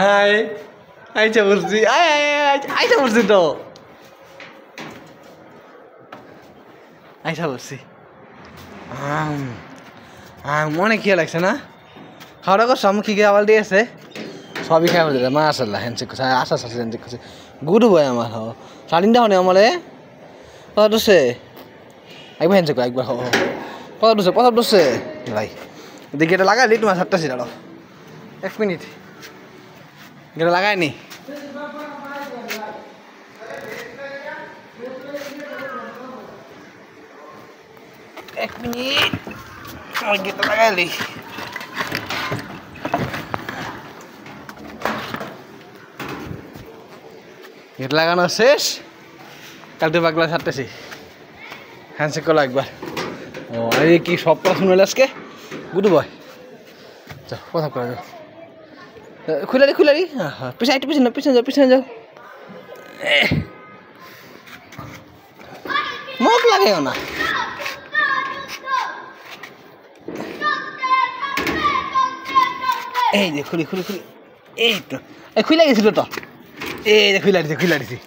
high আইছা বলছি আইছা বলছি তো আইসা বলছি অনেক খেয়ে লাগছে না খাওয়া দাওয়া করছো আমি কি আবার দিয়েছে সবই খাই বলতে মাশাআল্লাহ হ্যান্ডশেক করছে আশা আশা হ্যান্ডশেক করছে গুরু ভাই আমার হ সাড়িনটা হনে আমারে কত দোষে একবার হ্যান্ডশেক একবার কত দোষে ভাই দেখি এটা লাগাই দিই তোমার সাতটা সিটারও 1 মিনিট এটা লাগাই নি এক মিনিট আমার গেটটা লাগাইলি গেট লাগানো শেষ কালকে পাগলা ছাড়তেছি হ্যান্ডশেক করলো একবার ও এই কি সব কথা শুনে আজকে গুড বয় যাও কথা করে যাও খুলারি হ্যাঁ হ্যাঁ পিছনে যাও মুখ লাগাইও না এই যে খুলি এই তো খুলে গেছিল তো এই যে খুলে দিছি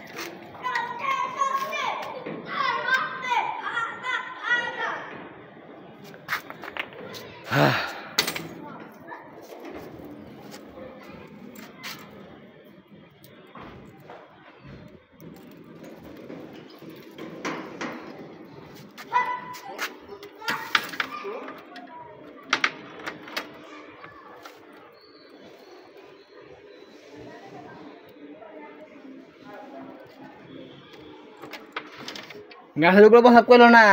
গাছের উপরে প্রসাব করলো না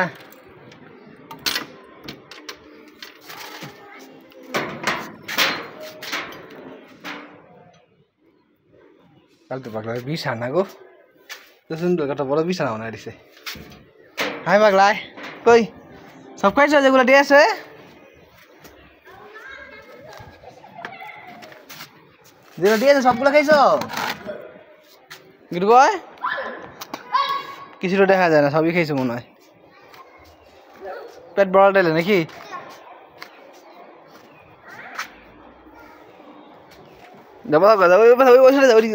কাল তো পাগলা বিছানা গো তো সুন্দর একটা বড় বিছানা বানাই দিছে হাই পাগলাই কই সব খাইছো যেগুলো দিয়ে আছে যেগুলো দিয়েছে সবগুলো খাইছো গুড বয় কিছুটা দেখা যায় না সবই খাইছো মনে হয় পেট বড় ডাইলে নাকি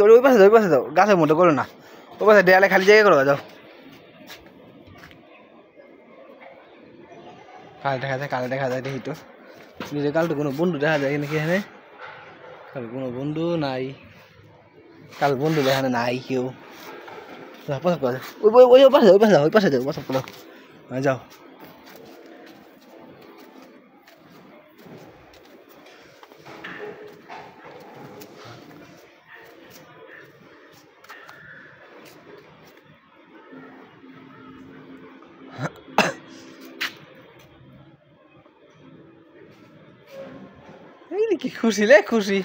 ওই পাশে যাও গাছের মতো করো না ওই পাশে দেয়ালে খালি জায়গা করো যাও কাল দেখা যায় দেখি তো নিজের কাল তো কোনো বন্ধু দেখা যায় নাকি এখানে কাল কোনো বন্ধু নাই কাল বন্ধু এখানে নাই কেউ ওই পাশে যাও প্রসাব করো যাও এই কি খুশি লে খুশি